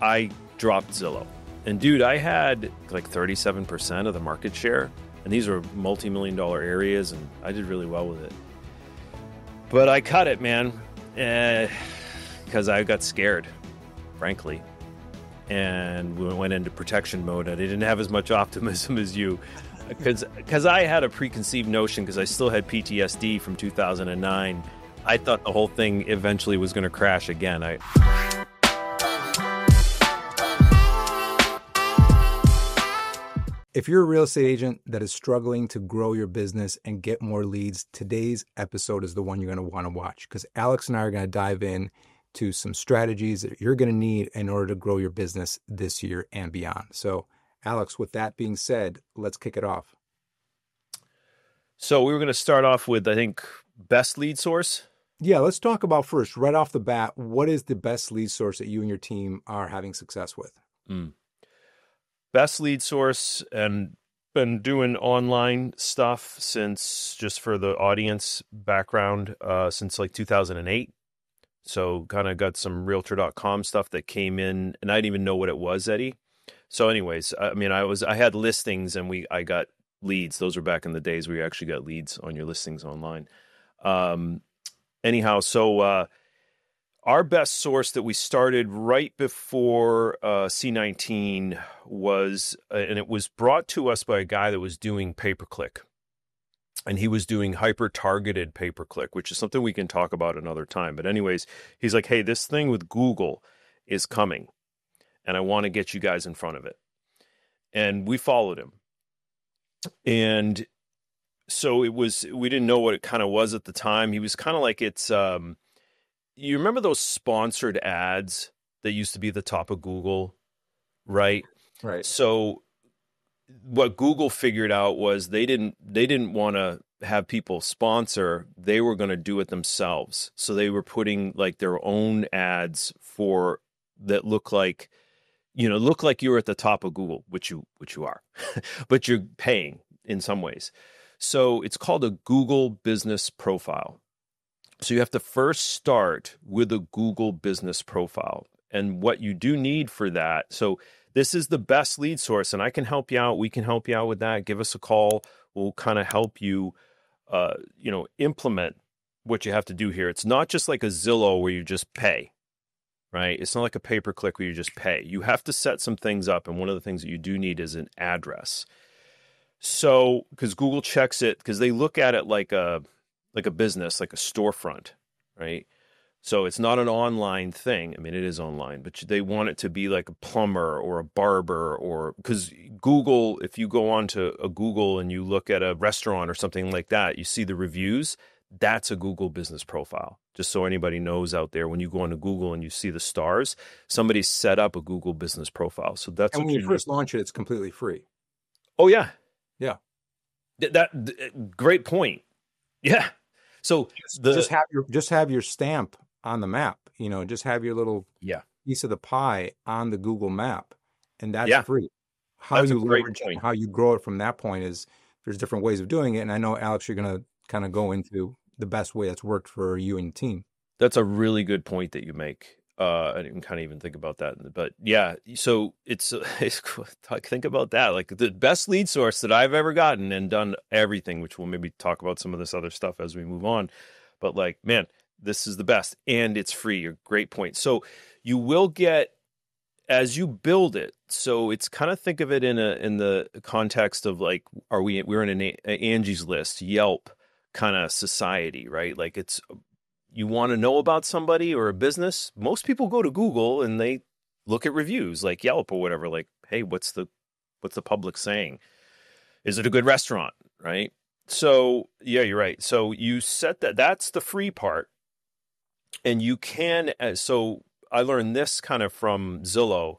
I dropped Zillow. And dude, I had like 37% of the market share. And these are multi-million-dollar areas, and I did really well with it. But I cut it, man, because I got scared, frankly. And we went into protection mode. I didn't have as much optimism as you. Because I had a preconceived notion, because I still had PTSD from 2009. I thought the whole thing eventually was going to crash again. If you're a real estate agent that is struggling to grow your business and get more leads, today's episode is the one you're going to want to watch, because Alex and I are going to dive in to some strategies that you're going to need in order to grow your business this year and beyond. So, Alex, with that being said, let's kick it off. So we were going to start off with, I think, best lead source. Yeah, let's talk about first, right off the bat, what is the best lead source that you and your team are having success with? Best lead source, and been doing online stuff since, just for the audience background, since like 2008. So kind of got some realtor.com stuff that came in, and I didn't even know what it was, Eddie. So anyways, I mean, I had listings, and I got leads. Those were back in the days where you actually got leads on your listings online. Anyhow, so our best source that we started right before C19 was, and it was brought to us by a guy that was doing pay-per-click. And he was doing hyper-targeted pay-per-click, which is something we can talk about another time. But anyways, he's like, hey, this thing with Google is coming, and I want to get you guys in front of it. And we followed him. And so we didn't know what it kind of was at the time. He was kind of like, you remember those sponsored ads that used to be the top of Google, right? Right. So what Google figured out was they didn't want to have people sponsor. They were going to do it themselves. So they were putting like their own ads that look like you were at the top of Google, which you are, but you're paying in some ways. So it's called a Google business profile. So you have to first start with a Google business profile. And what you do need for that, so this is the best lead source, and I can help you out. We can help you out with that. Give us a call. We'll kind of help you, implement what you have to do here. It's not just like a Zillow where you just pay, right? It's not like a pay-per-click where you just pay. You have to set some things up, and one of the things that you do need is an address. So, because Google checks it, because they look at it like a business, like a storefront, right? So it's not an online thing. I mean, it is online, but they want it to be like a plumber or a barber, or because Google, if you go on to a Google and you look at a restaurant or something like that, you see the reviews, that's a Google business profile. Just so anybody knows out there, when you go onto Google and you see the stars, somebody set up a Google business profile. So that's, and when you first launch it, it's completely free. Oh yeah. Yeah. That great point. Yeah. So just have your stamp on the map, just have your little piece of the pie on the Google map, and that's free. How you leverage it, how you grow it from that point is there's different ways of doing it. And I know, Alex, you're going to kind of go into the best way that's worked for you and your team. That's a really good point that you make. I didn't kind of even think about that, but yeah. So it's think about that. Like the best lead source that I've ever gotten and done everything, which we'll maybe talk about some of this other stuff as we move on. But like, man, this is the best, and it's free. A great point. So you will get, as you build it. So it's kind of, think of it in the context of like, we're in an Angie's List, Yelp kind of society, right? Like you want to know about somebody or a business. Most people go to Google and they look at reviews like Yelp or whatever. Like, hey, what's the public saying? Is it a good restaurant? Right. So yeah, you're right. So you set that's the free part. And you can, so I learned this kind of from Zillow,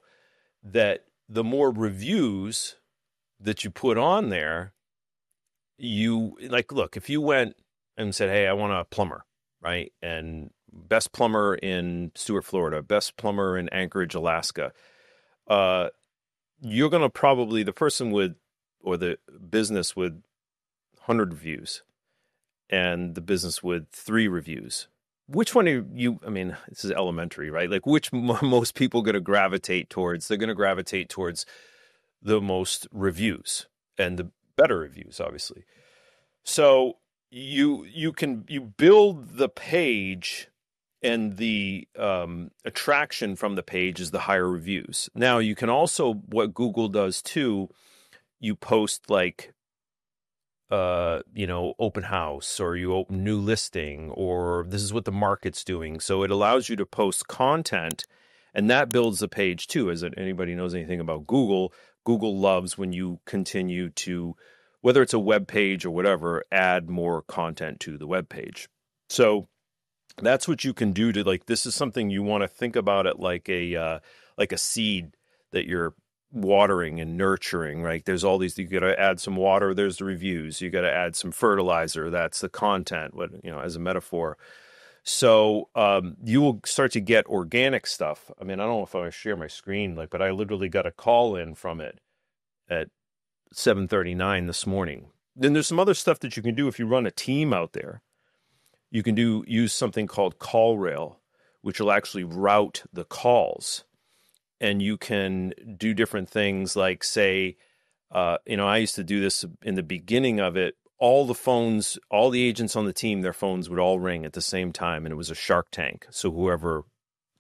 that the more reviews that you put on there, look, if you went and said, hey, I want a plumber, right? And best plumber in Stuart, Florida, best plumber in Anchorage, Alaska, you're going to probably, the person or the business with 100 reviews and the business with 3 reviews, which one are you, I mean, this is elementary, right? Like which most people going to gravitate towards? They're going to gravitate towards the most reviews and the better reviews, obviously. So you build the page, and the attraction from the page is the higher reviews. Now you can also, what Google does too, you post like open house, or you open new listing, or this is what the market's doing. So it allows you to post content, and that builds the page too. As anybody knows anything about Google, Google loves when you continue to, whether it's a web page or whatever, add more content to the web page. So that's what you can do to, like, this is something you want to think about it like a seed that you're watering and nurturing, right? There's all these, you got to add some water, there's the reviews, you got to add some fertilizer, that's the content, as a metaphor. So you will start to get organic stuff. I mean, I don't know if I share my screen, but I literally got a call in from it at 7:39 this morning. Then there's some other stuff that you can do if you run a team out there. You can use something called CallRail, which will actually route the calls. And you can do different things like, say, I used to do this in the beginning of it. All the agents on the team, their phones would all ring at the same time, and it was a Shark Tank. So whoever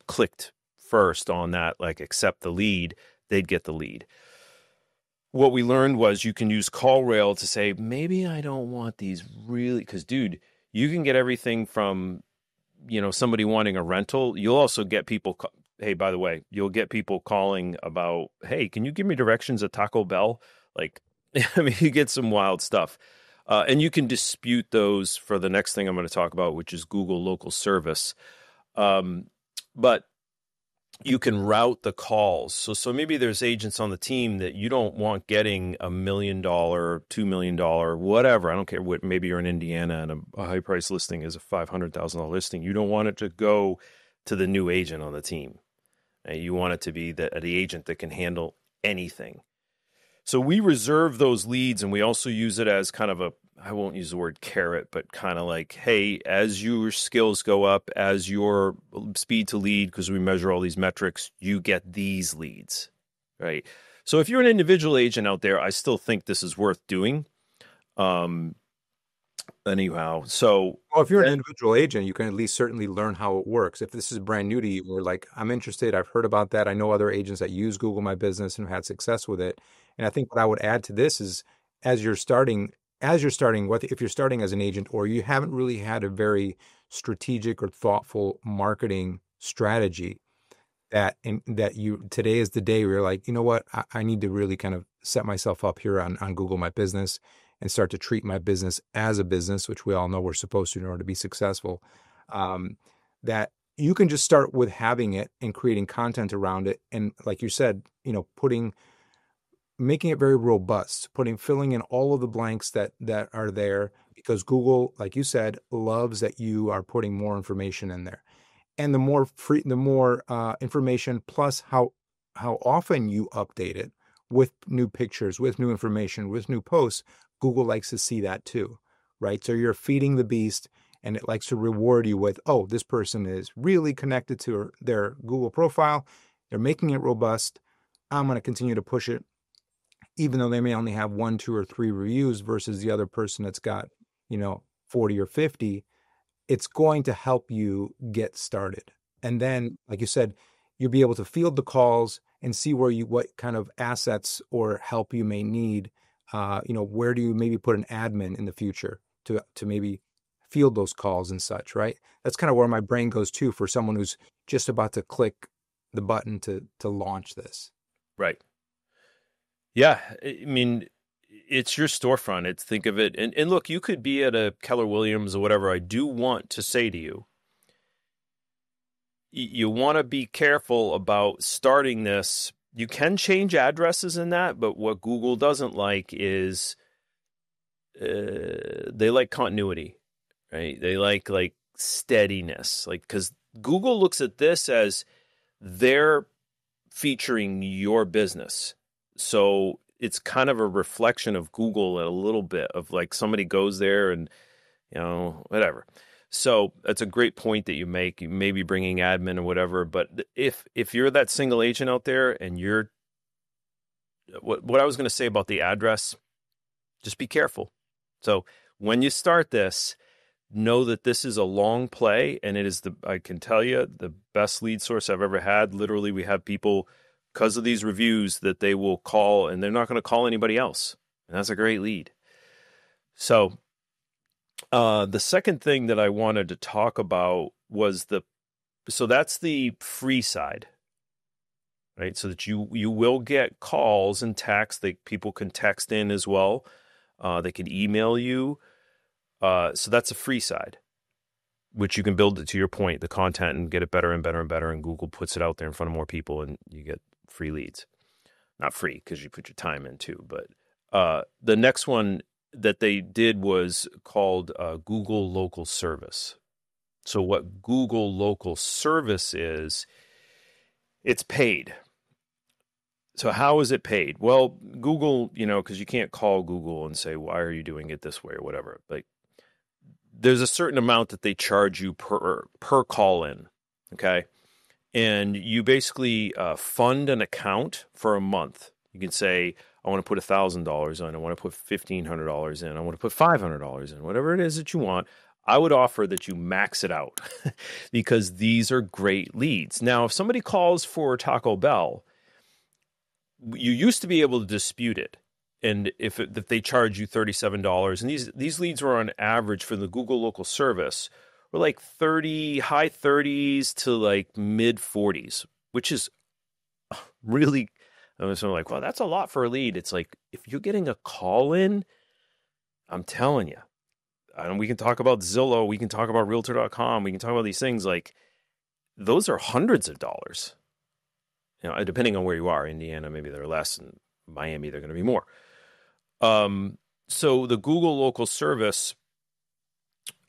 clicked first on that, like accept the lead, they'd get the lead. What we learned was you can use CallRail to say, maybe I don't want these really, because dude, you can get everything from, somebody wanting a rental. You'll also get people, hey, by the way, you'll get people calling about, hey, can you give me directions at Taco Bell? Like, I mean, you get some wild stuff. And you can dispute those for the next thing I'm going to talk about, which is Google Local Service. But you can route the calls. So maybe there's agents on the team that you don't want getting $1 million, $2 million, whatever. I don't care what, maybe you're in Indiana and a high price listing is a $500,000 listing. You don't want it to go to the new agent on the team. You want it to be the agent that can handle anything. So we reserve those leads, and we also use it as kind of I won't use the word carrot, but kind of like, hey, as your skills go up, as your speed to lead, because we measure all these metrics, you get these leads, right? So if you're an individual agent out there, I still think this is worth doing. Anyhow, so... Well, if you're an individual agent, you can at least certainly learn how it works. If this is brand new to you, or like, I'm interested, I've heard about that. I know other agents that use Google My Business and have had success with it. And I think what I would add to this is, if you're starting as an agent, or you haven't really had a very strategic or thoughtful marketing strategy, today is the day where you're like, you know what, I need to really kind of set myself up here on Google My Business and start to treat my business as a business, which we all know we're supposed to in order to be successful. That you can just start with having it and creating content around it. And like you said, making it very robust, filling in all of the blanks that are there, because Google, like you said, loves that you are putting more information in there. And the more information, plus how often you update it with new pictures, with new information, with new posts, Google likes to see that too, right? So you're feeding the beast, and it likes to reward you with, oh, this person is really connected to their Google profile. They're making it robust. I'm going to continue to push it, even though they may only have 1, 2, or 3 reviews versus the other person that's got, 40 or 50. It's going to help you get started. And then, like you said, you'll be able to field the calls and see what kind of assets or help you may need. Where do you maybe put an admin in the future to maybe field those calls and such, right? That's kind of where my brain goes to for someone who's just about to click the button to launch this. Right. Yeah. I mean, it's your storefront. Think of it. And look, you could be at a Keller Williams or whatever. I do want to say to you, you want to be careful about starting this. You can change addresses in that, but what Google doesn't like is they like continuity, right? They like steadiness, because Google looks at this as they're featuring your business. So it's kind of a reflection of Google a little bit of somebody goes there and, whatever. So that's a great point that you make. You may be bringing admin or whatever, but if you're that single agent out there and you're what I was going to say about the address, just be careful. So when you start this, know that this is a long play, and it is I can tell you, the best lead source I've ever had. Literally, we have people, because of these reviews, that they will call and they're not going to call anybody else. And that's a great lead. So the second thing that I wanted to talk about was so that's the free side, right? So that you will get calls and texts that people can text in as well. They can email you. So that's a free side, which you can build it, to your point, the content, and get it better and better and better. And Google puts it out there in front of more people and you get free leads. Not free because you put your time in too. But the next one that they did was called Google Local Service. So what Google Local Service is, it's paid. So how is it paid? Well, Google, because you can't call Google and say, why are you doing it this way or whatever. Like, there's a certain amount that they charge you per call in, okay? And you basically fund an account for a month. You can say, I want to put $1,000 in. I want to put $1,500 in. I want to put $500 in. Whatever it is that you want. I would offer that you max it out because these are great leads. Now, if somebody calls for Taco Bell, you used to be able to dispute it. And if they charge you $37, and these leads were on average for the Google Local Service were like high 30s to like mid 40s, which is really, I was like, well, that's a lot for a lead. It's like, if you're getting a call in, I'm telling you, and we can talk about Zillow, we can talk about Realtor.com, we can talk about these things, like those are hundreds of dollars. Depending on where you are. Indiana, maybe they're less, and Miami, they're going to be more. So the Google Local Service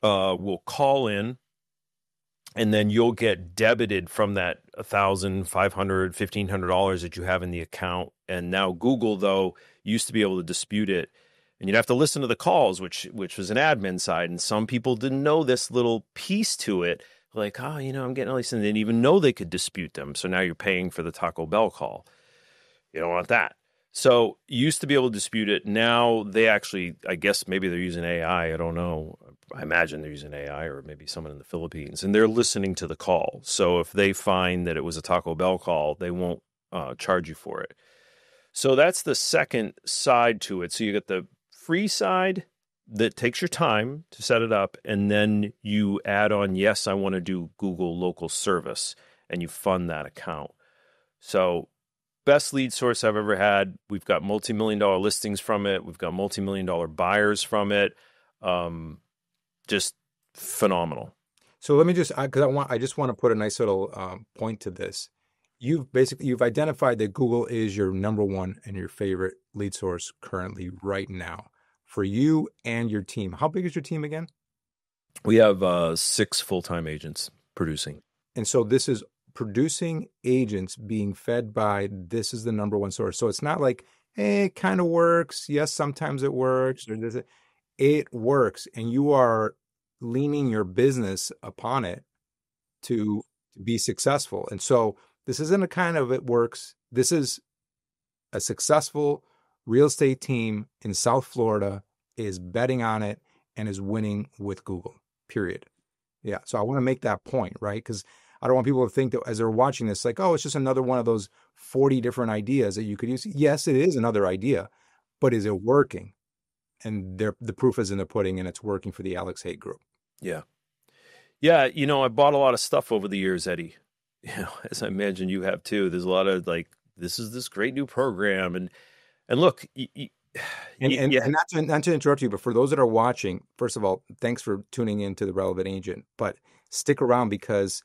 will call in, and then you'll get debited from that $1,500, $1,500 that you have in the account. And now Google, though, used to be able to dispute it, and you'd have to listen to the calls, which was an admin side. And some people didn't know this little piece to it. Like, I'm getting all these things. They didn't even know they could dispute them. So now you're paying for the Taco Bell call. You don't want that. So you used to be able to dispute it. Now they actually, I guess maybe they're using AI. I don't know. I imagine they're using AI, or maybe someone in the Philippines, and they're listening to the call. So if they find that it was a Taco Bell call, they won't charge you for it. So that's the second side to it. So you get the free side that takes your time to set it up, and then you add on, yes, I want to do Google Local Service, and you fund that account. So best lead source I've ever had. We've got multi-million-dollar listings from it. We've got multi-million-dollar buyers from it. Just phenomenal. So let me just, I just want to put a nice little point to this. You've identified that Google is your number one and your favorite lead source currently right now for you and your team. How big is your team again? We have 6 full-time agents producing. And so this is producing agents being fed by, this is the number one source. So it's not like, hey, it kind of works. Yes, sometimes it works. Or it works. And you are leaning your business upon it to be successful. And so this isn't a kind of it works. This is a successful real estate team in South Florida is betting on it and is winning with Google, period. Yeah. So I want to make that point, right? Because I don't want people to think that as they're watching this, like, oh, it's just another one of those 40 different ideas that you could use. Yes, it is another idea, but is it working? And the proof is in the pudding, and it's working for the Alex Haig Group. Yeah. Yeah. I bought a lot of stuff over the years, Eddie. As I imagine you have too. There's a lot of like, this is this great new program. And look, and not to interrupt you, but for those that are watching, first of all, thanks for tuning in to The Relevant Agent. But stick around, because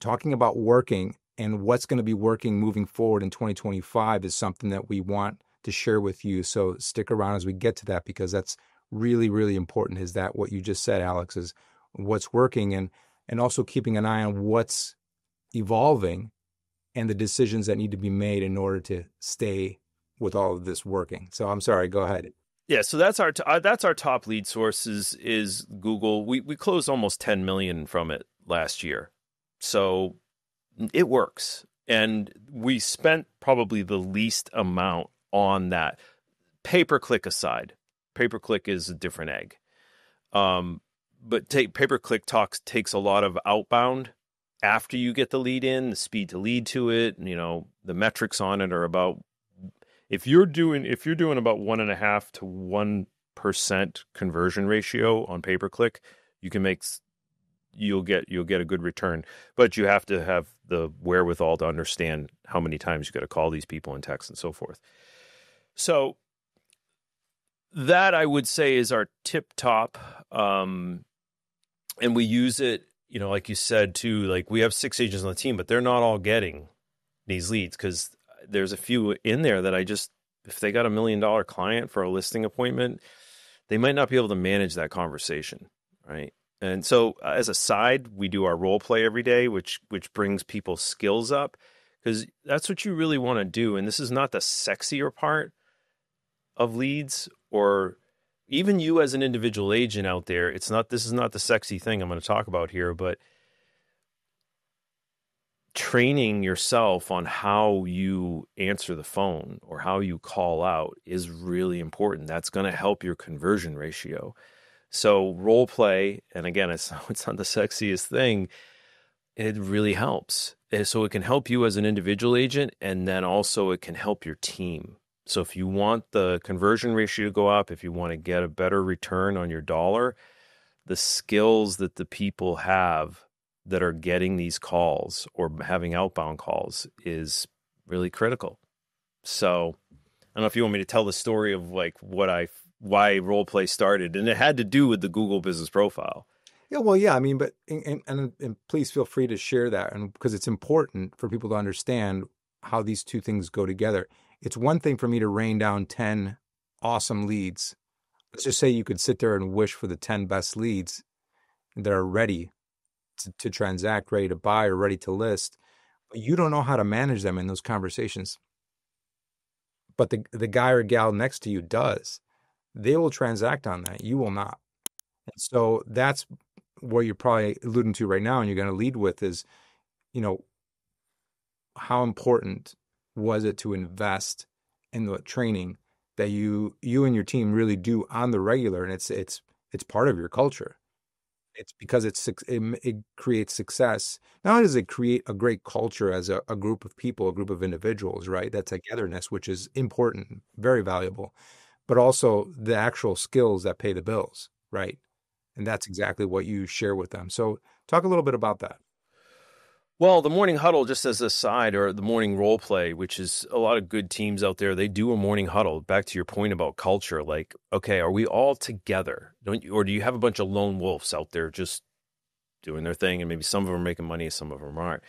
talking about working and what's going to be working moving forward in 2025 is something that we want to share with you. So stick around as we get to that, because that's really, really important. Is that what you just said, Alex, is what's working, and also keeping an eye on what's evolving and the decisions that need to be made in order to stay with all of this working. So I'm sorry, go ahead. Yeah, so that's our top lead source is Google. We closed almost 10 million from it last year. So it works. And we spent probably the least amount on that. Pay-per-click aside. Pay-per-click is a different egg. But pay-per-click takes a lot of outbound after you get the lead in, the speed to lead to it, the metrics on it are about, if you're doing about 1.5 to 1% conversion ratio on pay-per-click, you'll get a good return, but you have to have the wherewithal to understand how many times you got to call these people and text and so forth. So that, I would say, is our tip top. And we use it, like you said too, like we have 6 agents on the team, but they're not all getting these leads because there's a few in there that if they got $1 million client for a listing appointment, they might not be able to manage that conversation. Right. And so as a side, we do our role play every day, which brings people's skills up, because that's what you really want to do. And this is not the sexier part of leads, or even you as an individual agent out there. This is not the sexy thing I'm going to talk about here, but training yourself on how you answer the phone or how you call out is really important. That's going to help your conversion ratio. So role play, and again, it's not the sexiest thing. It really helps. So it can help you as an individual agent, and then also it can help your team. So if you want the conversion ratio to go up, if you want to get a better return on your dollar, the skills that the people have that are getting these calls or having outbound calls is really critical. So I don't know if you want me to tell the story of like why role play started, and it had to do with the Google Business Profile. Yeah, well, yeah, I mean, but and please feel free to share that, and because it's important for people to understand how these two things go together. It's one thing for me to rain down 10 awesome leads. Let's just say you could sit there and wish for the 10 best leads that are ready to transact, ready to buy, or ready to list. But you don't know how to manage them in those conversations. But the guy or gal next to you does. They will transact on that. You will not. And so that's what you're probably alluding to right now, and you're going to lead with is, how important was it to invest in the training that you and your team really do on the regular, and it's part of your culture. It's because it creates success. Not only does it create a great culture as a group of people, a group of individuals, right? That togetherness, which is important, very valuable, but also the actual skills that pay the bills, right? And that's exactly what you share with them. So talk a little bit about that. Well, the morning huddle, just as a side, or the morning role play, which is a lot of good teams out there, they do a morning huddle. Back to your point about culture, like, okay, are we all together? Or do you have a bunch of lone wolves out there just doing their thing, and maybe some of them are making money, some of them aren't?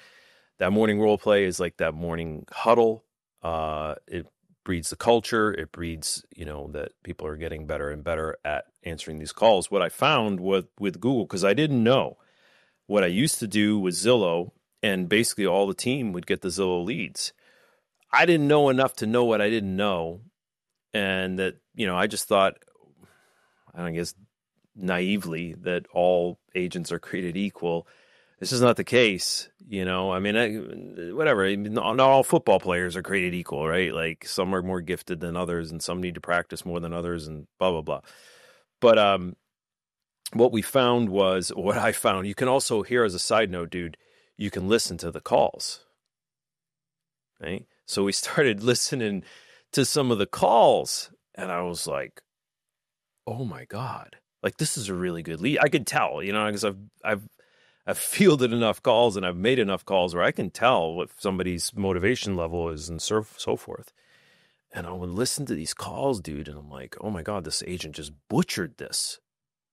That morning role play is like that morning huddle. It breeds the culture. It breeds, that people are getting better and better at answering these calls. What I found with Google, because I didn't know, what I used to do with Zillow, and basically all the team would get the Zillow leads. I didn't know enough to know what I didn't know. And that, I just thought, I guess naively, that all agents are created equal. This is not the case. Whatever. Not all football players are created equal, right? Like some are more gifted than others, and some need to practice more than others, and blah, blah, blah. But what I found, you can also hear, as a side note, dude, you can listen to the calls, right? So we started listening to some of the calls, and I was like, oh my God, like this is a really good lead. I could tell, because I've fielded enough calls and I've made enough calls where I can tell what somebody's motivation level is and so forth. And I would listen to these calls, dude, and I'm like, oh my God, this agent just butchered this.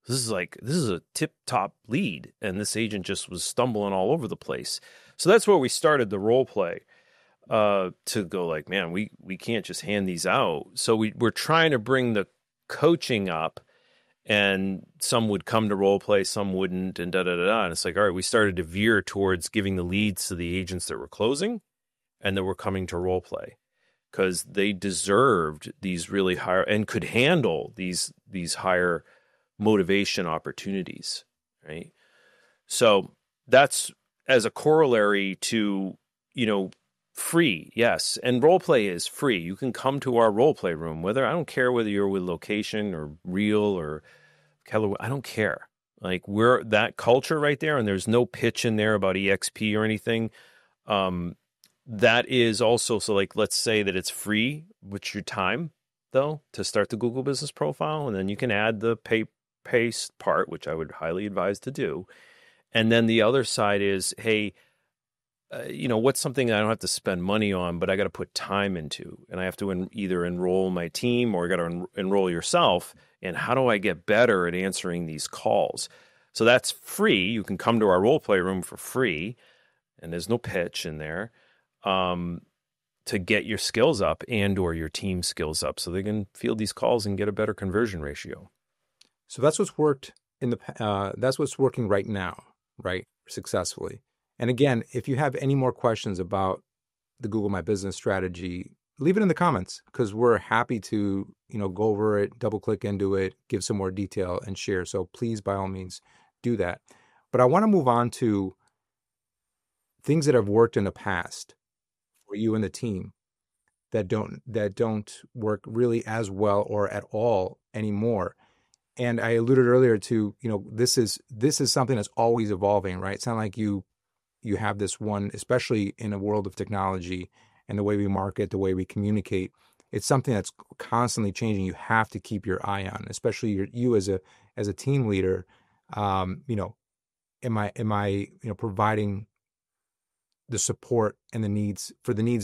This is a tip-top lead, and this agent just was stumbling all over the place. So that's where we started the role play, to go like, man, we can't just hand these out. So we're trying to bring the coaching up, and some would come to role play, some wouldn't, and da-da-da-da. And it's like, all right, we started to veer towards giving the leads to the agents that were closing and that were coming to role play. because they deserved these really higher and could handle these higher motivation opportunities, right? So that's as a corollary to, free, yes. And role play is free. You can come to our role play room, I don't care whether you're with Location or Real or Keller, I don't care. Like, we're that culture right there, and there's no pitch in there about EXP or anything. That is also, so like, let's say that it's free, which your time though, to start the Google business profile. And then you can add the paste part, which I would highly advise to do. And then the other side is, hey, what's something I don't have to spend money on, but I got to put time into, and I have to either enroll my team or I got to enroll yourself. And how do I get better at answering these calls? So that's free. You can come to our role play room for free, and there's no pitch in there, to get your skills up and or your team skills up so they can field these calls and get a better conversion ratio. So that's what's worked that's what's working right now, right? Successfully. And again, if you have any more questions about the Google My Business strategy, leave it in the comments, because we're happy to, go over it, double click into it, give some more detail and share. So please, by all means, do that. But I want to move on to things that have worked in the past for you and the team that don't work really as well or at all anymore. And I alluded earlier to, this is something that's always evolving, right? It's not like you have this one, especially in a world of technology and the way we market, the way we communicate. It's something that's constantly changing. You have to keep your eye on, especially you as a team leader. Am I providing the support and the needs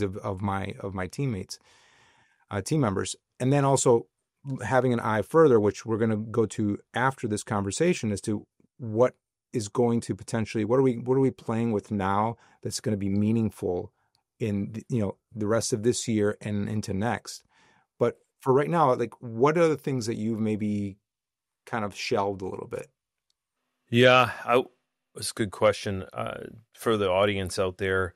of my teammates, team members, and then also having an eye further, which we're going to go to after this conversation, as to what is going to potentially, what are we playing with now that's going to be meaningful in the rest of this year and into next. But for right now, like, what are the things that you've maybe kind of shelved a little bit? Yeah, that's a good question for the audience out there.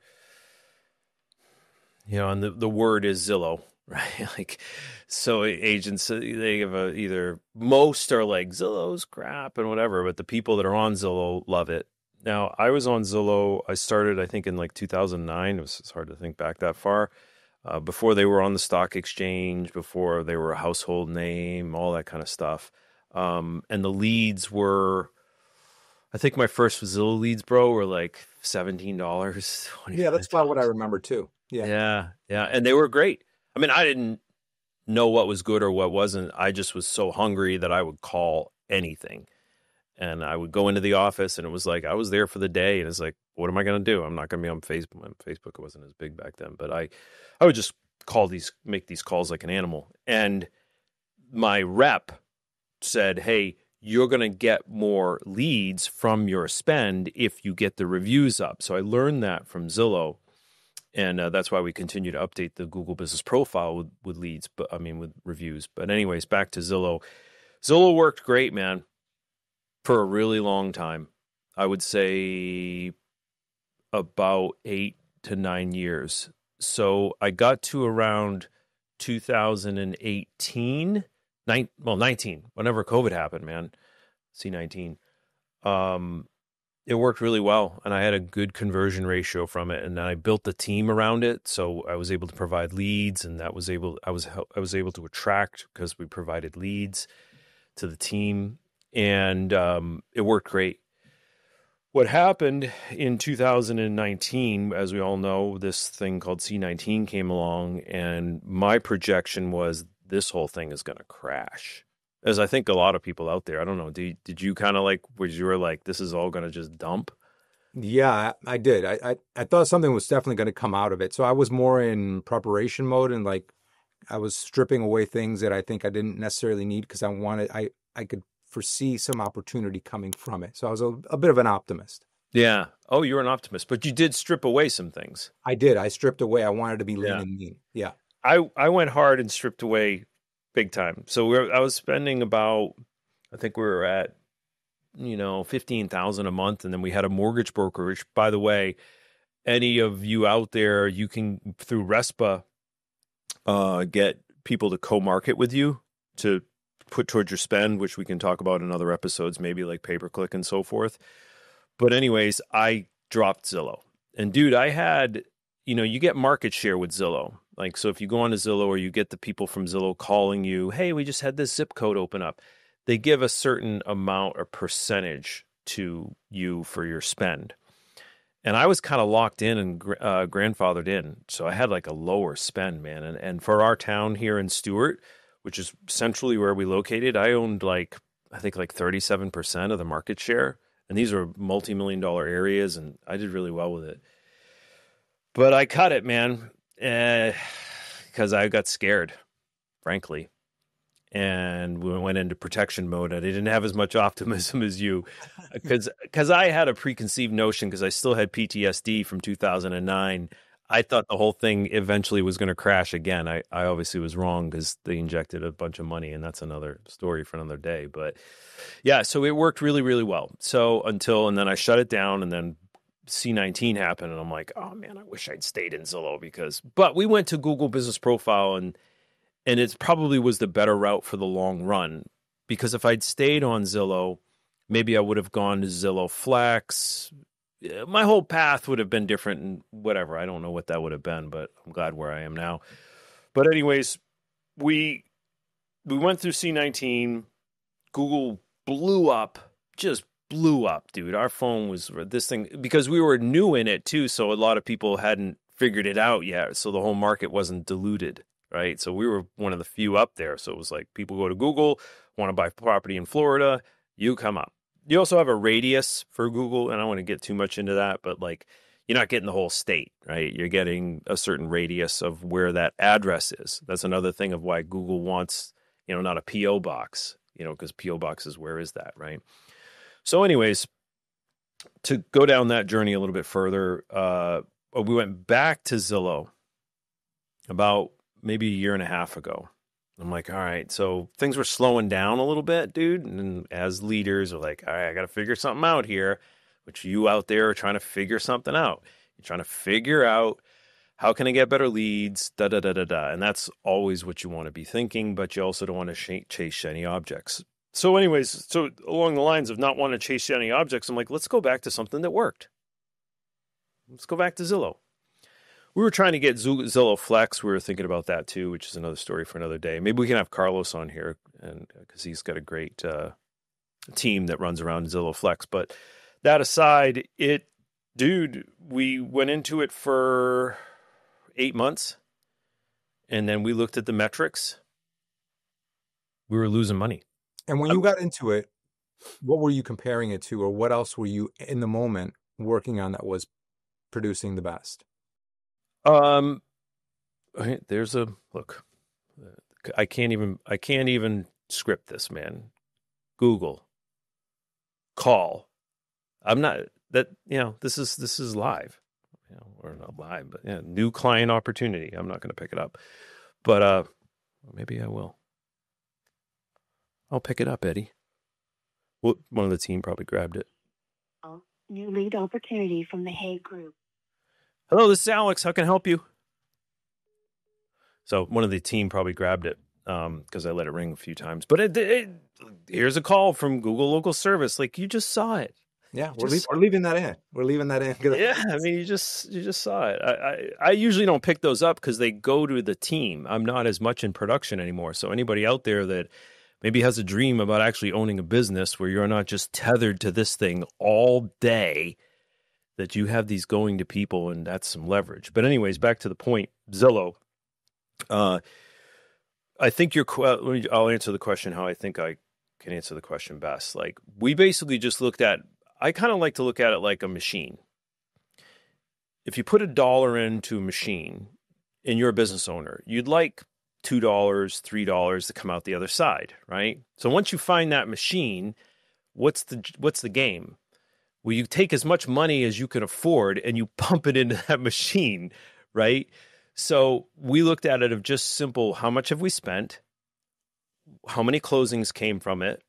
And the word is Zillow, right? Like, so agents, they have either, most are like, Zillow's crap and whatever, but the people that are on Zillow love it. Now, I was on Zillow. I started, I think, in like 2009. It's hard to think back that far. Before they were on the stock exchange, before they were a household name, all that kind of stuff. And the leads were, I think my first Zillow leads, bro, were like $17. Yeah, that's about what I remember too. Yeah. And they were great. I mean, I didn't know what was good or what wasn't. I just was so hungry that I would call anything. And I would go into the office, and it was like I was there for the day, and it's like, what am I going to do? I'm not going to be on Facebook. Facebook wasn't as big back then, but I would just make these calls like an animal. And my rep said, hey, you're going to get more leads from your spend if you get the reviews up. So I learned that from Zillow. And that's why we continue to update the Google Business Profile with leads, with reviews. But anyways, back to Zillow. Zillow worked great, man, for a really long time. I would say about 8 to 9 years. So I got to around 2018, 19, whenever COVID happened, man, C19. It worked really well, and I had a good conversion ratio from it, and then I built the team around it, so I was able to provide leads, and I was able to attract because we provided leads to the team, and it worked great. What happened in 2019, as we all know, this thing called C19 came along, and my projection was this whole thing is going to crash. As I think a lot of people out there, I don't know, did you kind of like, you were like, this is all going to just dump? Yeah, I did. I thought something was definitely going to come out of it. So I was more in preparation mode, and like I was stripping away things that I think I didn't necessarily need, because I could foresee some opportunity coming from it. So I was a bit of an optimist. Yeah. Oh, you're an optimist, but you did strip away some things. I did. I stripped away. I wanted to be lean and mean. Yeah. I went hard and stripped away big time. So I was spending about, I think we were at, $15,000 a month. And then we had a mortgage broker, which, by the way, any of you out there, you can, through RESPA, get people to co-market with you to put towards your spend, which we can talk about in other episodes, maybe like pay-per-click and so forth. But anyways, I dropped Zillow. And dude, I had, you get market share with Zillow. Like, so if you go on to Zillow or you get the people from Zillow calling you, hey, we just had this zip code open up. They give a certain amount or percentage to you for your spend. And I was kind of locked in and grandfathered in. So I had like a lower spend, man. And for our town here in Stewart, which is centrally where we located, I owned I think 37% of the market share. And these are multi-million-dollar areas, and I did really well with it. But I cut it, man, because I got scared, frankly. And we went into protection mode. I didn't have as much optimism as you, because I had a preconceived notion, because I still had PTSD from 2009. I thought the whole thing eventually was going to crash again. I obviously was wrong, because they injected a bunch of money, and that's another story for another day. But yeah, so it worked really, really well. And then I shut it down, and then C19 happened, and I'm like, oh man, I wish I'd stayed in Zillow, but we went to Google Business Profile, and it probably was the better route for the long run, because if I'd stayed on Zillow, maybe I would have gone to Zillow Flex. My whole path would have been different, and whatever. I don't know what that would have been, but I'm glad where I am now. But anyways, we went through C19. Google just blew up, dude. Our phone was this thing, because we were new in it too, so a lot of people hadn't figured it out yet, so the whole market wasn't diluted. Right. So we were one of the few up there. So it was like, people go to Google, want to buy property in Florida, you come up. You also have a radius for Google, and I don't want to get too much into that, but you're not getting the whole state, right? You're getting a certain radius of where that address is. That's another thing of why Google wants, not a PO box, because PO box is, where is that, right? So anyways, to go down that journey a little bit further, we went back to Zillow about maybe a year and a half ago. I'm like, all right, so things were slowing down a little bit, dude. And as leaders, we're like, all right, I got to figure something out here, which you out there are trying to figure something out. You're trying to figure out, how can I get better leads, da-da-da-da-da. And that's always what you want to be thinking, but you also don't want to chase shiny objects. So anyways, along the lines of not wanting to chase shiny objects, I'm like, let's go back to something that worked. Let's go back to Zillow. We were trying to get Zillow Flex. We were thinking about that too, which is another story for another day. Maybe we can have Carlos on here, and because he's got a great team that runs around Zillow Flex. But that aside, we went into it for 8 months, and then we looked at the metrics. We were losing money. And when you got into it, what were you comparing it to, or what else were you in the moment working on that was producing the best? There's a look. I can't even script this, man. Google call. I'm not that, this is live, or not live, but new client opportunity. I'm not going to pick it up, but maybe I will. I'll pick it up, Eddie. Well, one of the team probably grabbed it. New lead opportunity from the Hague Group. Hello, this is Alex. How can I help you? So one of the team probably grabbed it because I let it ring a few times. But here's a call from Google Local Service. Like, you just saw it. Yeah, we're leaving that in. We're leaving that in. Yeah, I mean, you just saw it. I usually don't pick those up because they go to the team. I'm not as much in production anymore. So anybody out there that maybe has a dream about actually owning a business where you're not just tethered to this thing all day, that you have these going to people, and that's some leverage. But anyways, back to the point, Zillow. I think I'll answer the question how I think I can answer the question best. Like, we basically just I kind of like to look at it like a machine. If you put $1 into a machine and you're a business owner, you'd like $2, $3 to come out the other side, right? So once you find that machine, what's the game? Well, you take as much money as you can afford and you pump it into that machine, right? So we looked at it of just simple, how much have we spent? How many closings came from it?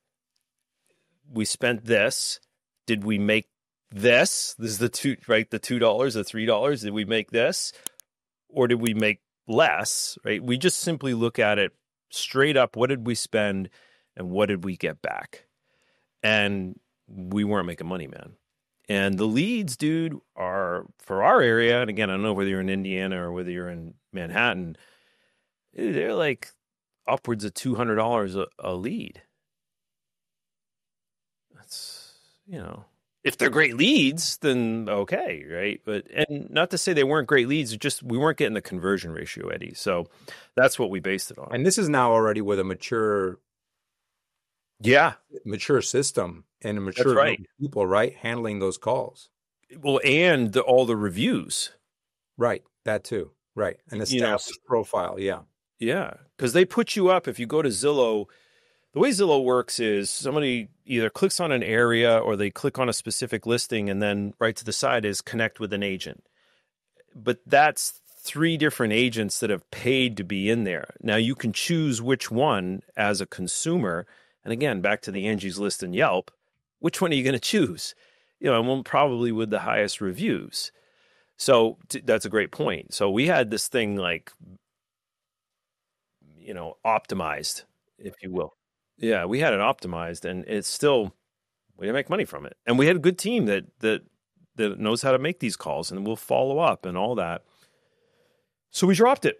We spent this. Did we make this? This is the $2, right? The $2, the $3. Did we make this? Or did we make less, right? We just simply look at it straight up. What did we spend and what did we get back? And we weren't making money, man. And the leads, dude, are for our area. And again, I don't know whether you're in Indiana or whether you're in Manhattan. They're like upwards of $200 a lead. That's, if they're great leads, then okay, right? But, and not to say they weren't great leads, just we weren't getting the conversion ratio, Eddie. So that's what we based it on. And this is now already with a mature system and a mature people, right? Handling those calls. Well, and all the reviews. Right. That too. Right. And the staff profile. Yeah. Yeah. Because they put you up, if you go to Zillow, the way Zillow works is somebody either clicks on an area or they click on a specific listing, and then right to the side is connect with an agent. But that's 3 different agents that have paid to be in there. Now you can choose which one as a consumer. And again, back to the Angie's List and Yelp, which one are you going to choose? And probably with the highest reviews. So that's a great point. So we had this thing optimized, if you will. Yeah, we had it optimized, and it's still, we didn't make money from it. And we had a good team that knows how to make these calls, and we'll follow up and all that. So we dropped it.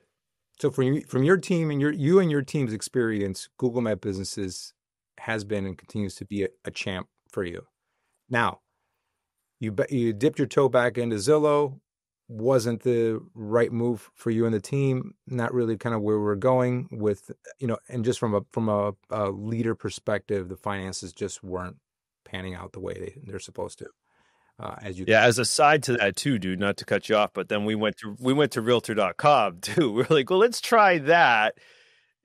So from your team and your team's experience, Google My Businesses has been and continues to be a champ for you. Now, you dipped your toe back into Zillow. Wasn't the right move for you and the team. Not really kind of where we're going with, and just from a leader perspective, the finances just weren't panning out the way they're supposed to. As a side to that too, dude, not to cut you off, but then we went to realtor.com too. We're like, well, let's try that,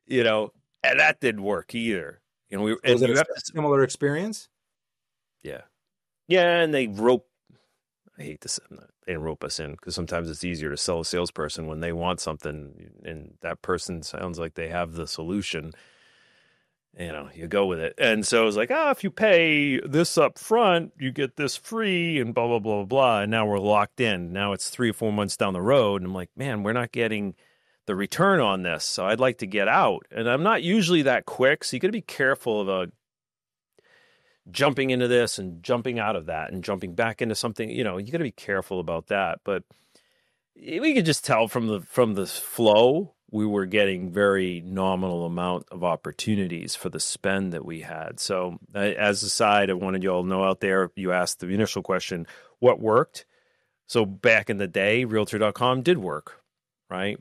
and that didn't work either. Was it a similar experience? Yeah. Yeah. And I hate to say they rope us in, because sometimes it's easier to sell a salesperson when they want something and that person sounds like they have the solution. You go with it. And so it was like, if you pay this up front, you get this free and blah, blah, blah, blah. And now we're locked in. Now it's 3 or 4 months down the road. And I'm like, man, we're not getting the return on this. So I'd like to get out. And I'm not usually that quick. So you got to be careful of jumping into this and jumping out of that and jumping back into something. You got to be careful about that. But we could just tell from the flow, we were getting very nominal amount of opportunities for the spend that we had. So as a side, I wanted you all to know out there, you asked the initial question, what worked? So back in the day, realtor.com did work, right?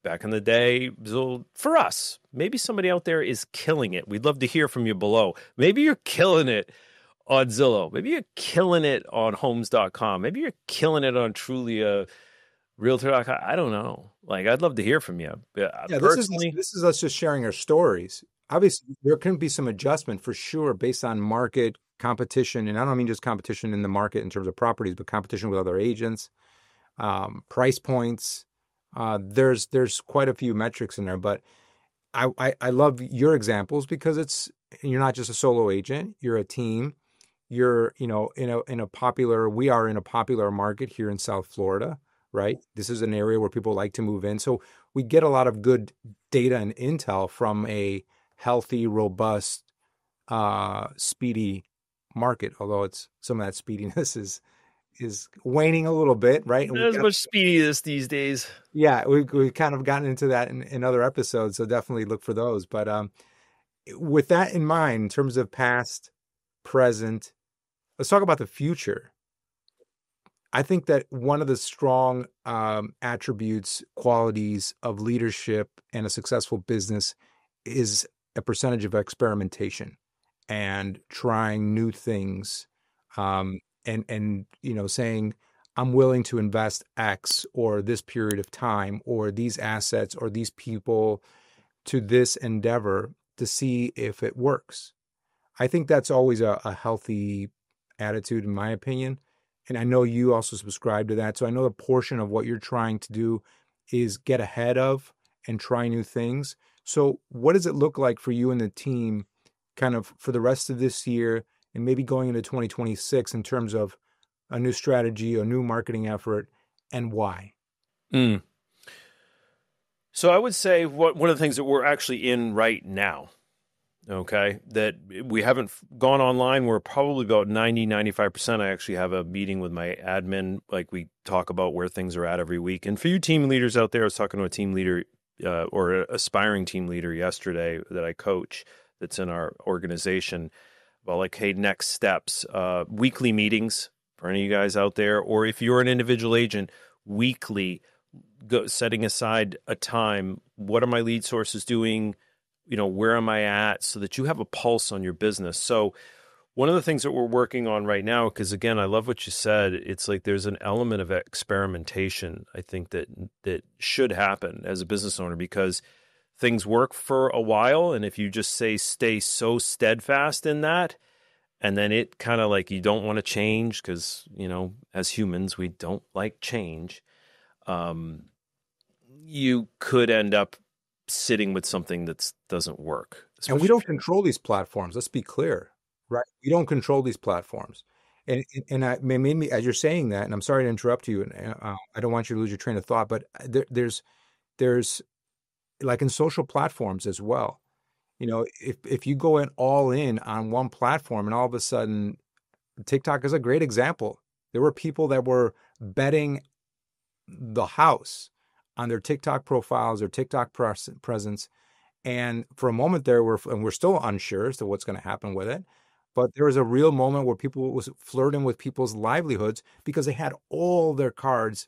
Back in the day, for us, maybe somebody out there is killing it. We'd love to hear from you below. Maybe you're killing it on Zillow. Maybe you're killing it on homes.com. Maybe you're killing it on Trulia, realtor.com. I don't know. I'd love to hear from you. This is us just sharing our stories. Obviously, there can be some adjustment for sure based on market competition. And I don't mean just competition in the market in terms of properties, but competition with other agents, price points. There's quite a few metrics in there, but I love your examples because you're not just a solo agent, you're a team. You're, we are in a popular market here in South Florida, right? This is an area where people like to move in. So we get a lot of good data and intel from a healthy, robust, speedy market, although some of that speediness is waning a little bit, right? There's much speediness these days. Yeah, we've kind of gotten into that in other episodes, so definitely look for those. But with that in mind, in terms of past, present, let's talk about the future. I think that one of the strong attributes, qualities of leadership and a successful business is a percentage of experimentation and trying new things. And saying, I'm willing to invest X or this period of time or these assets or these people to this endeavor to see if it works. I think that's always a healthy attitude, in my opinion. And I know you also subscribe to that. So I know a portion of what you're trying to do is get ahead of and try new things. So what does it look like for you and the team kind of for the rest of this year and maybe going into 2026 in terms of a new strategy, a new marketing effort, and why? So I would say one of the things that we're actually in right now, okay, that we haven't gone online. We're probably about 90-95%. I actually have a meeting with my admin. Like, we talk about where things are at every week. And for you team leaders out there, I was talking to a team leader or an aspiring team leader yesterday that I coach that's in our organization about, like, hey, next steps, weekly meetings for any of you guys out there, or if you're an individual agent, weekly, setting aside a time. What are my lead sources doing? Where am I at, so that you have a pulse on your business. So one of the things that we're working on right now, because again, I love what you said, it's like there's an element of experimentation, I think, that should happen as a business owner, because things work for a while. And if you just stay so steadfast in that, and then it kind of like, you don't want to change, because, as humans, we don't like change. You could end up sitting with something that doesn't work. And we don't control these platforms. Let's be clear, right? We don't control these platforms. And I made me, as you're saying that, and I'm sorry to interrupt you, and I don't want you to lose your train of thought, but there's like in social platforms as well. If you go in all in on one platform, and all of a sudden, TikTok is a great example. There were people that were betting the house on their TikTok profiles or TikTok presence. And for a moment there, we're still unsure as to what's going to happen with it. But there was a real moment where people was flirting with people's livelihoods because they had all their cards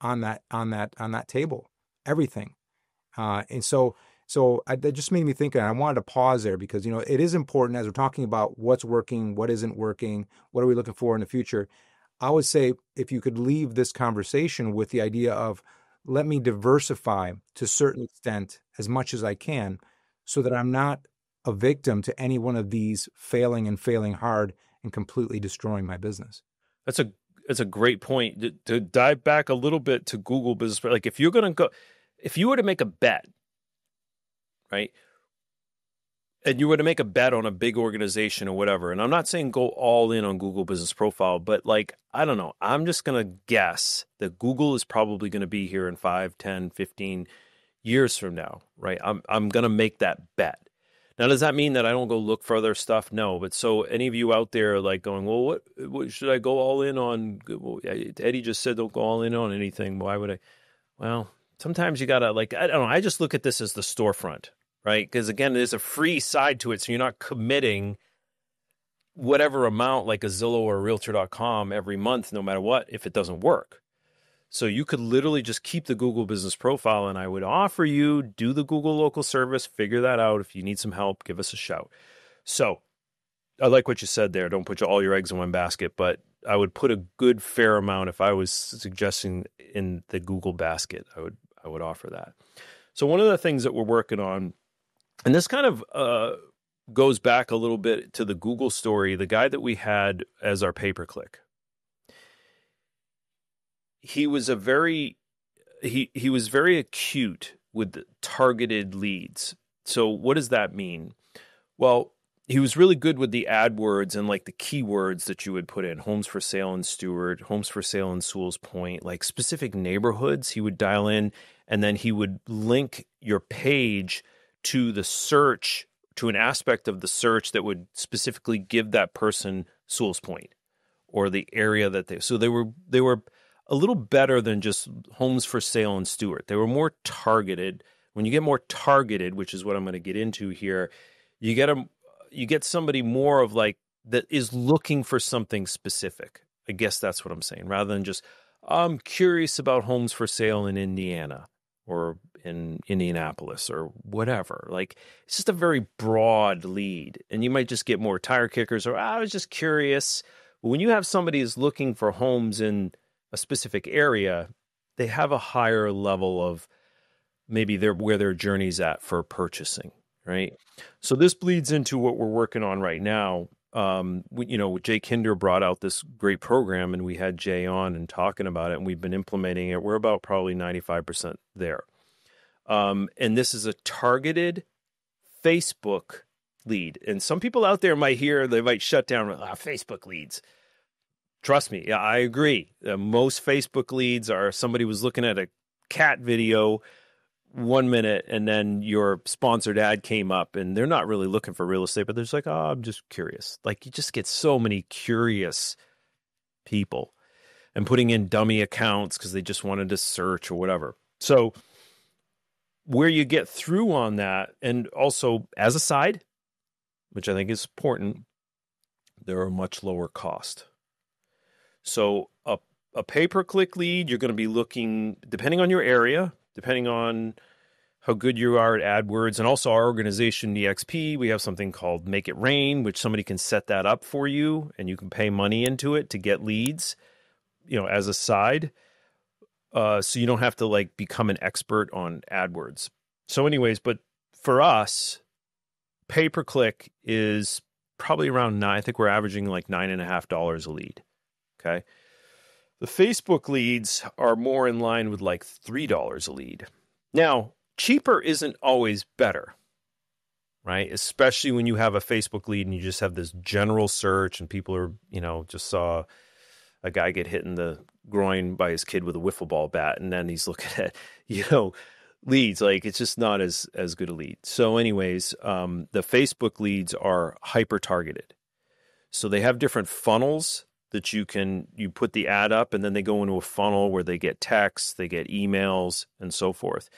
on that table, everything. And so that just made me think, and I wanted to pause there because, it is important as we're talking about what's working, what isn't working, what are we looking for in the future. I would say if you could leave this conversation with the idea of, let me diversify to a certain extent as much as I can, so that I'm not a victim to any one of these failing hard and completely destroying my business. That's a great point. To dive back a little bit to Google Business, like if you were to make a bet, right? And you were to make a bet on a big organization or whatever, and I'm not saying go all in on Google Business Profile, but like, I don't know, I'm just going to guess that Google is probably going to be here in 5, 10, 15 years from now, right? I'm going to make that bet. Now, does that mean that I don't go look for other stuff? No. But so any of you out there like going, well, what should I go all in on? Well, Eddie just said don't go all in on anything. Why would I? Well, sometimes you got to, like, I don't know. I just look at this as the storefront, right? Because again, there's a free side to it. So you're not committing whatever amount like a Zillow or a Realtor.com every month, no matter what, if it doesn't work. So you could literally just keep the Google Business Profile, and I would offer you, do the Google Local Service, figure that out. If you need some help, give us a shout. So I like what you said there. Don't put all your eggs in one basket, but I would put a good fair amount. If I was suggesting in the Google basket, I would offer that. So one of the things that we're working on, and this kind of goes back a little bit to the Google story, the guy that we had as our pay-per-click. He was very acute with the targeted leads. So what does that mean? Well, he was really good with the AdWords and like the keywords that you would put in: homes for sale in Stewart, homes for sale in Sewell's Point, like specific neighborhoods he would dial in, and then he would link your page to the search, to an aspect of the search that would specifically give that person Sewell's Point or the area that they were a little better than just homes for sale in Stewart. They were more targeted. When you get more targeted, which is what I'm going to get into here, you get somebody more of like that is looking for something specific. I guess that's what I'm saying, rather than just, I'm curious about homes for sale in Indiana or in Indianapolis or whatever. Like, it's just a very broad lead, and you might just get more tire kickers, or I was just curious. But when you have somebody who's looking for homes in a specific area, they have a higher level of maybe where their journey's at for purchasing, right? So this bleeds into what we're working on right now. Jay Kinder brought out this great program, and we had Jay on and talking about it, and we've been implementing it. We're about probably 95% there. And this is a targeted Facebook lead. And some people out there might they might shut down Facebook leads. Trust me, yeah, I agree. Most Facebook leads are somebody was looking at a cat video 1 minute and then your sponsored ad came up and they're not really looking for real estate, but they're just like, oh, I'm just curious. Like you just get so many curious people and putting in dummy accounts because they just wanted to search or whatever. So where you get through on that, and also as a side, which I think is important, they're a much lower cost. So a pay-per-click lead, you're going to be looking, depending on your area, depending on how good you are at AdWords, and also our organization, EXP, we have something called Make It Rain, which somebody can set that up for you, and you can pay money into it to get leads, as a side. So you don't have to like become an expert on AdWords. So anyways, but for us, pay-per-click is probably around I think we're averaging like $9.50 a lead. Okay. The Facebook leads are more in line with like $3 a lead. Now, cheaper isn't always better, right? Especially when you have a Facebook lead and you just have this general search and people are, just saw a guy get hit in the groin by his kid with a wiffle ball bat. And then he's looking at, leads. Like it's just not as good a lead. So anyways, the Facebook leads are hyper targeted. So they have different funnels that you put the ad up and then they go into a funnel where they get texts, they get emails and so forth.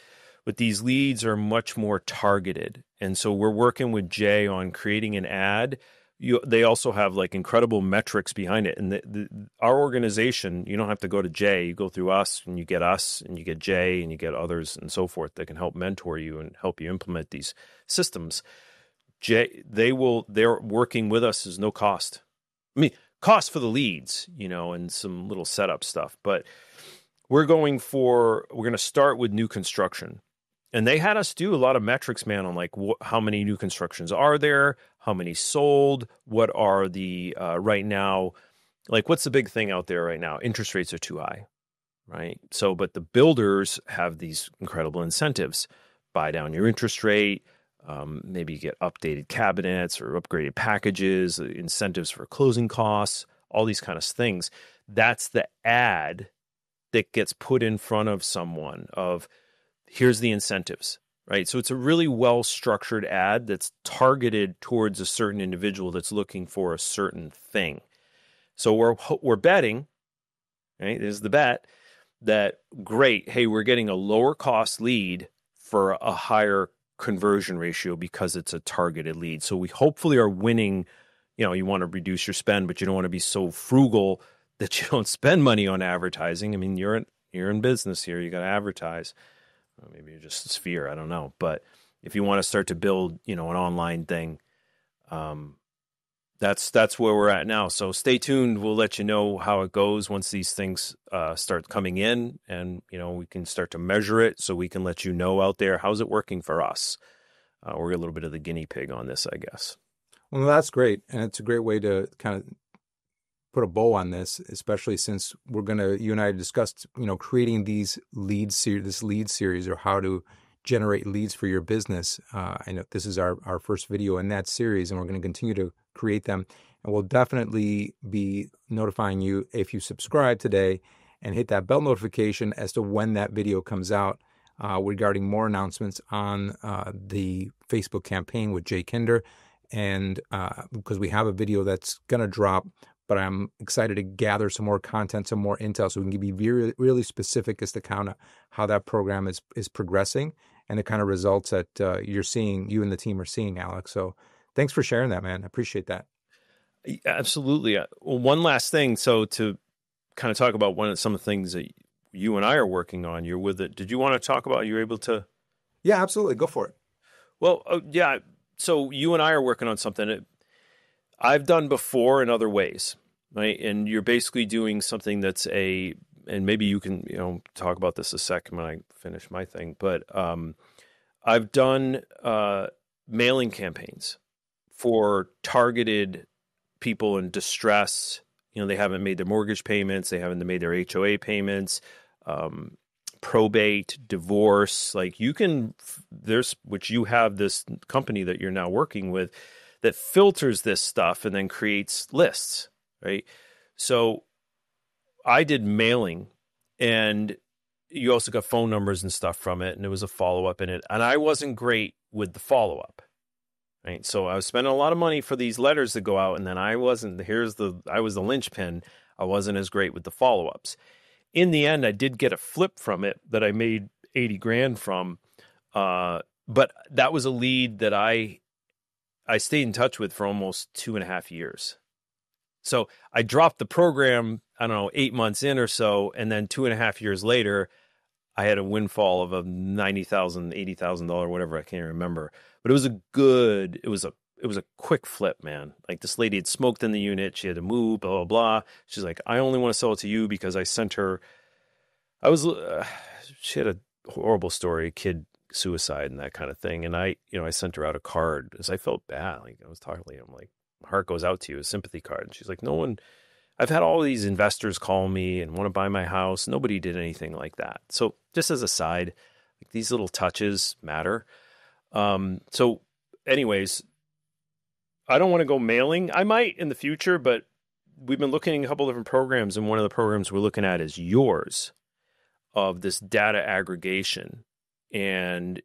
But these leads are much more targeted. And so we're working with Jay on creating an ad. They also have like incredible metrics behind it. And our organization, you don't have to go to Jay. You go through us and you get Jay and you get others and so forth that can help mentor you and help you implement these systems. Jay, they're working with us is no cost. I mean, cost for the leads, and some little setup stuff. But we're going to start with new construction. And they had us do a lot of metrics, man, on like how many new constructions are there, how many sold, what are the right now, like what's the big thing out there right now? Interest rates are too high, right? So, but the builders have these incredible incentives. Buy down your interest rate, maybe you get updated cabinets or upgraded packages, incentives for closing costs, all these kind of things. That's the ad that gets put in front of someone of, here's the incentives, right? So it's a really well-structured ad that's targeted towards a certain individual that's looking for a certain thing. So we're betting, right? This is the bet that great. Hey, we're getting a lower cost lead for a higher conversion ratio because it's a targeted lead. So we hopefully are winning. You want to reduce your spend, but you don't want to be so frugal that you don't spend money on advertising. I mean, you're in business here. You got to advertise. Maybe you're just a sphere. I don't know. But if you want to start to build, an online thing, that's where we're at now. So stay tuned. We'll let you know how it goes once these things start coming in, and we can start to measure it, so we can let you know out there how's it working for us. We're a little bit of the guinea pig on this, I guess. Well, that's great, and it's a great way to kind of put a bow on this, especially since you and I discussed, creating this lead series, or how to generate leads for your business. I know this is our first video in that series, and we're going to continue to create them. And we'll definitely be notifying you if you subscribe today and hit that bell notification as to when that video comes out regarding more announcements on the Facebook campaign with Jay Kinder. And because we have a video that's going to drop, but I'm excited to gather some more content, some more intel, so we can be really specific as to kind of how that program is progressing and the kind of results that you and the team are seeing, Alex. So thanks for sharing that, man. I appreciate that. Absolutely. Well, one last thing. So to kind of talk about some of the things that you and I are working on, you're with it. Did you want to talk about, you're able to? Yeah, absolutely. Go for it. Well, yeah. So you and I are working on something I've done before in other ways, right? And you're basically doing something that's and maybe you can, talk about this a second when I finish my thing, but I've done mailing campaigns for targeted people in distress. They haven't made their mortgage payments. They haven't made their HOA payments, probate, divorce. Like you have this company that you're now working with that filters this stuff and then creates lists, right? So I did mailing, and you also got phone numbers and stuff from it, and there was a follow-up in it. And I wasn't great with the follow-up, right? So I was spending a lot of money for these letters to go out, and then I was the linchpin. I wasn't as great with the follow-ups. In the end, I did get a flip from it that I made 80 grand from. But that was a lead that I stayed in touch with for almost 2.5 years. So I dropped the program, I don't know, 8 months in or so. And then 2.5 years later, I had a windfall of a $90,000, $80,000, whatever. I can't remember, but it was a quick flip, man. Like, this lady had smoked in the unit. She had to move, blah, blah, blah. She's like, I only want to sell it to you because I sent her, she had a horrible story, kid suicide and that kind of thing. And I sent her out a card because I felt bad. Like, I was talking to her, I'm like, my heart goes out to you, a sympathy card. And she's like, I've had all these investors call me and want to buy my house. Nobody did anything like that. So just as a side, like, these little touches matter. So anyways, I don't want to go mailing. I might in the future, but we've been looking at a couple different programs, and one of the programs we're looking at is yours, of this data aggregation and,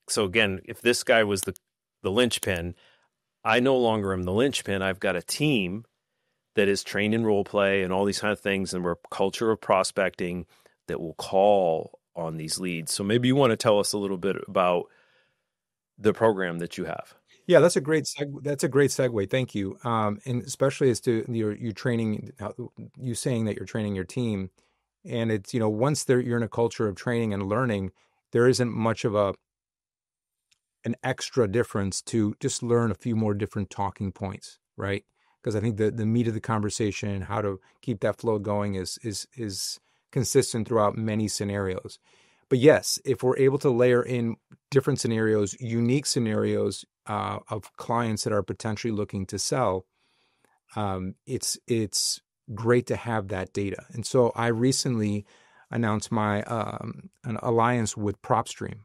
so again, if this guy was the linchpin, I no longer am the linchpin. I've got a team that is trained in role play and all these kind of things, and we're a culture of prospecting that will call on these leads. So maybe you want to tell us a little bit about the program that you have. Yeah, that's a great segue. Thank you. And especially as to your training, you saying that you're training your team, and it's, once you're in a culture of training and learning, there isn't much of an extra difference to just learn a few more different talking points, right? Because I think the meat of the conversation, how to keep that flow going, is consistent throughout many scenarios. But yes, if we're able to layer in different scenarios, unique scenarios of clients that are potentially looking to sell, it's great to have that data. And so I recently announced my an alliance with PropStream,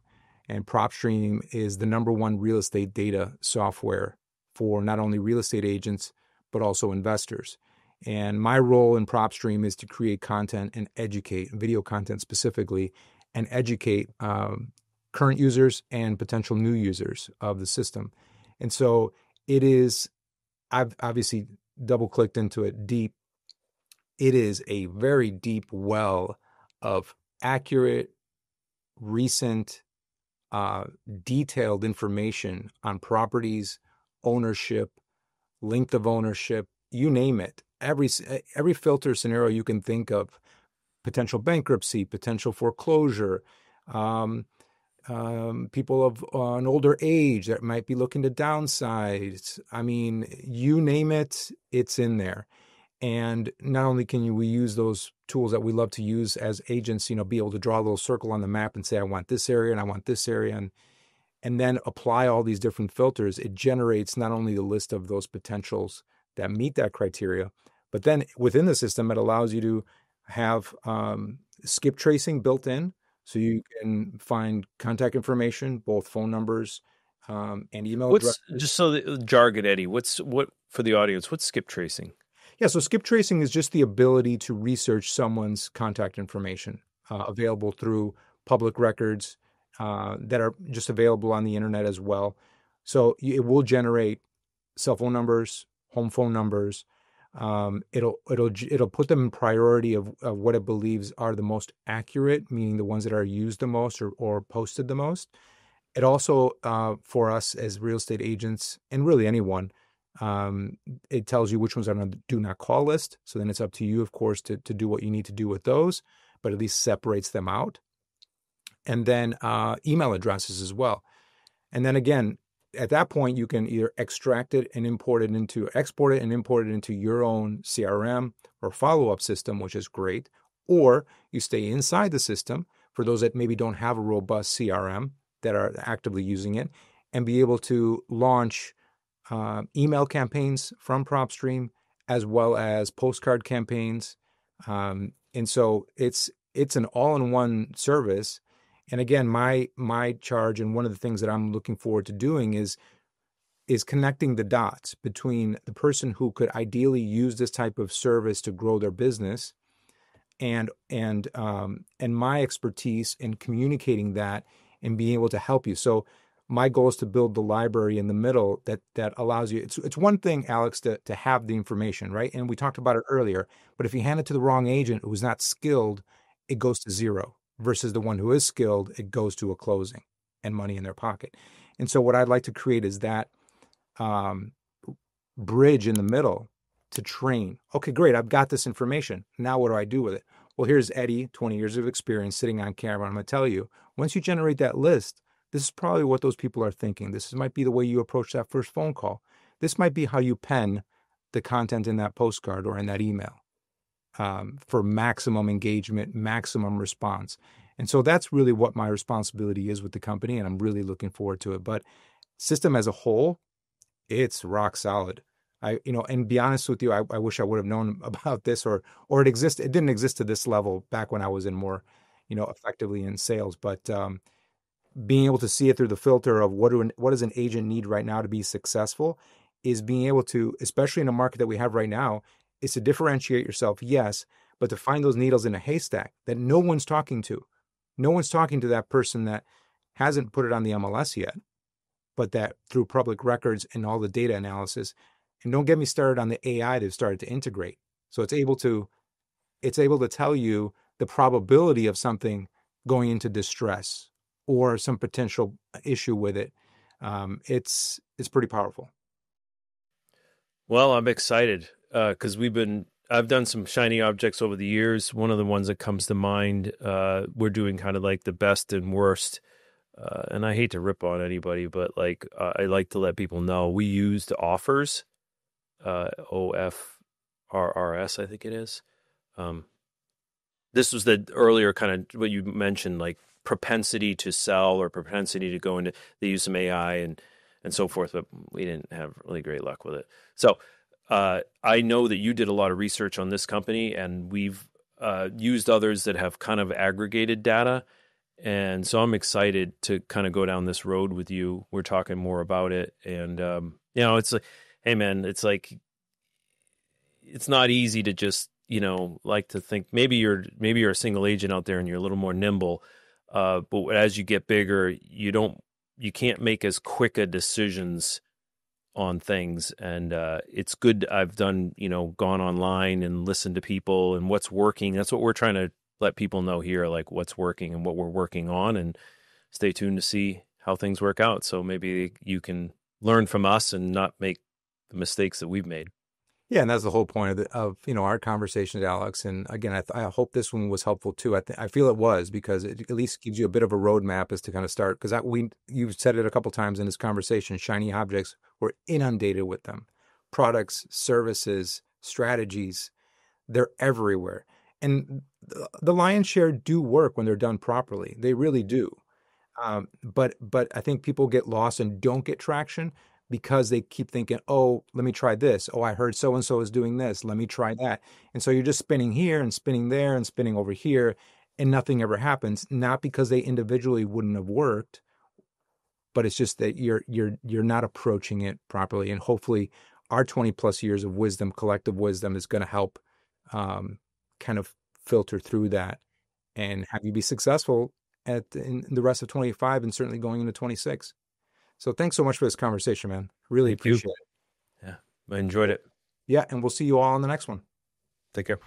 and PropStream is the #1 real estate data software for not only real estate agents but also investors. And my role in PropStream is to create content and educate, video content specifically, and educate current users and potential new users of the system. And so I've obviously double-clicked into it deep. It is a very deep well of accurate, recent, detailed information on properties, ownership, length of ownership, you name it. Every filter scenario you can think of: potential bankruptcy, potential foreclosure, people of an older age that might be looking to downsize. I mean, you name it, it's in there. And not only can we use those tools that we love to use as agents, be able to draw a little circle on the map and say, I want this area and I want this area, and then apply all these different filters. It generates not only the list of those potentials that meet that criteria, but then within the system, it allows you to have skip tracing built in, so you can find contact information, both phone numbers and email addresses. Just so the jargon, Eddie, what for the audience, what's skip tracing? Yeah, so skip tracing is just the ability to research someone's contact information available through public records that are just available on the internet as well. So it will generate cell phone numbers, home phone numbers. It'll put them in priority of what it believes are the most accurate, meaning the ones that are used the most or posted the most. It also, for us as real estate agents, and really anyone, it tells you which ones are on the do not call list. So then it's up to you, of course, to do what you need to do with those, but at least separates them out. And then email addresses as well. And then again, at that point, you can either export it and import it into your own CRM or follow-up system, which is great. Or you stay inside the system for those that maybe don't have a robust CRM that are actively using it, and be able to launch email campaigns from PropStream as well as postcard campaigns. And so it's an all-in-one service. And again, my charge, and one of the things that I'm looking forward to doing is connecting the dots between the person who could ideally use this type of service to grow their business and my expertise in communicating that and being able to help you. So my goal is to build the library in the middle that allows you. It's one thing, Alex, to have the information, right? And we talked about it earlier. But if you hand it to the wrong agent who's not skilled, it goes to zero. Versus the one who is skilled, it goes to a closing and money in their pocket. And so what I'd like to create is that bridge in the middle to train. Okay, great. I've got this information. Now what do I do with it? Well, here's Eddie, 20 years of experience sitting on camera. I'm going to tell you, once you generate that list, this is probably what those people are thinking. This might be the way you approach that first phone call. This might be how you pen the content in that postcard or in that email for maximum engagement, maximum response. And so that's really what my responsibility is with the company, and I'm really looking forward to it. But system as a whole, it's rock solid. And be honest with you, I wish I would have known about this or it existed. It didn't exist to this level back when I was in more, effectively in sales. But being able to see it through the filter of what does an agent need right now to be successful is being able to, especially in a market that we have right now, is to differentiate yourself, yes, but to find those needles in a haystack that no one's talking to. No one's talking to that person that hasn't put it on the MLS yet, but that through public records and all the data analysis. And don't get me started on the AI they've started to integrate. So it's able to tell you the probability of something going into distress or some potential issue with it. It's pretty powerful. Well, I'm excited because I've done some shiny objects over the years. One of the ones that comes to mind, we're doing kind of like the best and worst. And I hate to rip on anybody, but I like to let people know we used offers, OFRRS, I think it is. This was the earlier kind of what you mentioned, like propensity to sell or propensity to go into. They use some AI and so forth, but we didn't have really great luck with it. So I know that you did a lot of research on this company, and we've used others that have kind of aggregated data. And so I'm excited to kind of go down this road with you. We're talking more about it. And, it's like, hey, man, it's like, it's not easy to just, like to think maybe you're a single agent out there and you're a little more nimble. But as you get bigger, you can't make as quick a decisions on things. And it's good. I've done, gone online and listened to people and what's working. That's what we're trying to let people know here, like what's working and what we're working on, and stay tuned to see how things work out. So maybe you can learn from us and not make the mistakes that we've made. Yeah, and that's the whole point of our conversations, Alex. And again, I hope this one was helpful too. I feel it was, because it at least gives you a bit of a roadmap as to kind of start. Because you've said it a couple times in this conversation. Shiny objects, we're inundated with them. Products, services, strategies, they're everywhere. And the lion's share do work when they're done properly. They really do. But I think people get lost and don't get traction because they keep thinking, oh, let me try this. Oh, I heard so-and-so is doing this. Let me try that. And so you're just spinning here and spinning there and spinning over here, and nothing ever happens. Not because they individually wouldn't have worked, but it's just that you're not approaching it properly. And hopefully our 20 plus years of wisdom, collective wisdom, is going to help kind of filter through that and have you be successful in the rest of 25 and certainly going into 26. So thanks so much for this conversation, man. Really appreciate it. Yeah, I enjoyed it. Yeah, and we'll see you all on the next one. Take care.